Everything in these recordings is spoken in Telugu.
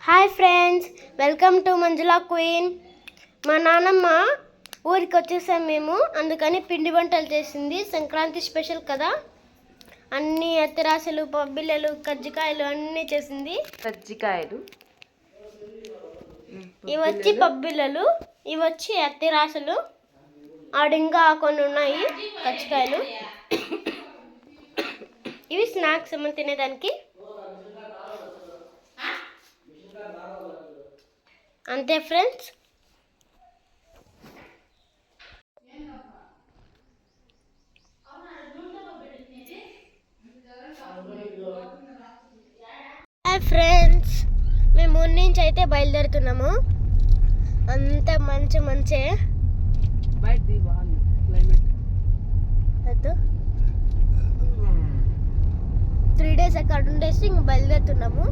Hi friends, welcome to Manjula queen. మా నాన్నమ్మ ఊరికి వచ్చేసాం మేము, అందుకని పిండి వంటలు చేసింది. సంక్రాంతి స్పెషల్ కదా, అన్ని అత్తరాసలు, పబ్బిళ్ళలు, కజ్జికాయలు అన్నీ చేసింది. కజ్జికాయలు ఇవి వచ్చి పబ్బిళ్ళలు, ఇవి వచ్చి అత్తరాసలు, ఆడింగా కొన్ని ఉన్నాయి కజ్జికాయలు. ఇవి స్నాక్స్ ఏమో తినేదానికి. అంతే ఫ్రెండ్స్. హాయ్ ఫ్రెండ్స్, మేము ఊరి నుంచి అయితే బయలుదేరుతున్నాము. అంత మంచి 3 days అక్కడ ఉండేసి ఇంక బయలుదేరుతున్నాము.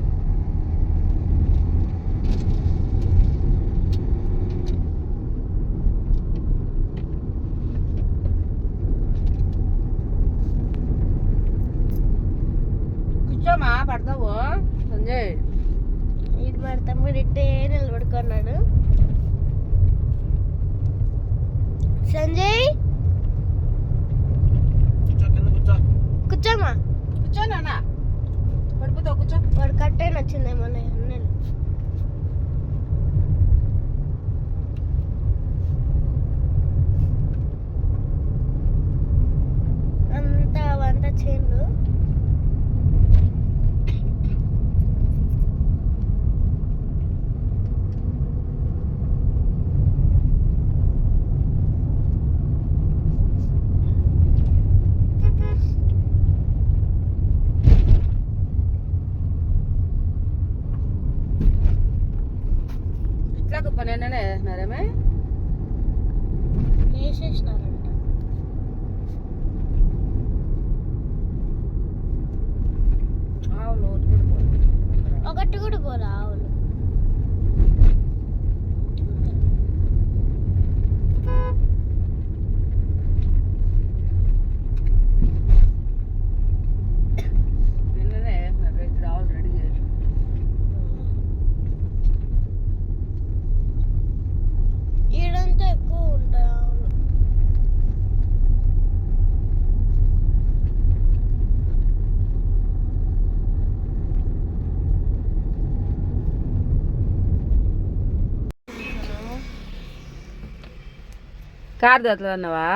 కూర్చోమా, పడతావు సంజయ్. ఇది మరి తమ్ముడు ఇట్టే నిలబడుకున్నాడు. సంజయ్ కూర్చోమా, కూర్చోనా, పడిపోతావు, కూర్చో. వాడు కట్టే నచ్చిందేమో అన్నయ్య. అంతా చేయండు. ఇట్లా పన్నెండునే వేసినారేమే, వేసేసినారంట. ఆవులు ఒకటి కూడా పోరా ఆవులు. నిన్ననే వేసినారు, ఇప్పుడు ఆవులు రెడీ చేసి. ఈడంతా ఎక్కువ ఉంటాయి ఆవులు. కార్ తెత్తదన్నావా?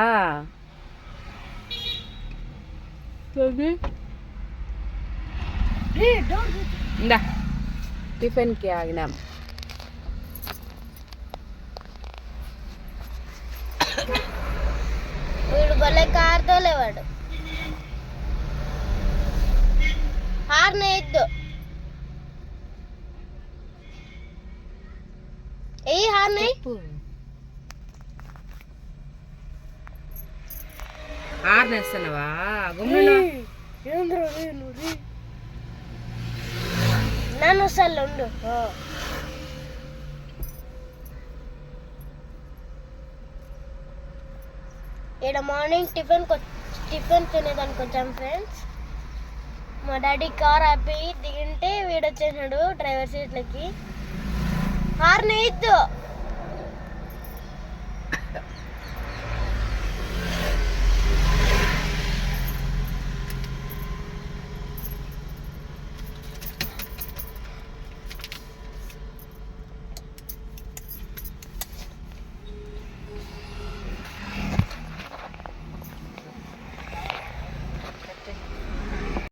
ఇందా టిఫిన్కి ఆగినాం. వీడు భలే కారుతో లేవాడు. హార్న్ వేయద్దు, ఏ హార్న్ ఆర్నేస్తున్నావా? గుమ్మిలో నన్ను వస్తాను ఉండు. ఇక్కడ మార్నింగ్ టిఫిన్ తినేదానికి వచ్చాం ఫ్రెండ్స్. మా డాడీ కార్ ఆపి దిగింటే వీడొచ్చేసాడు డ్రైవర్ సీట్లకి. హార్న్ వేయద్దు.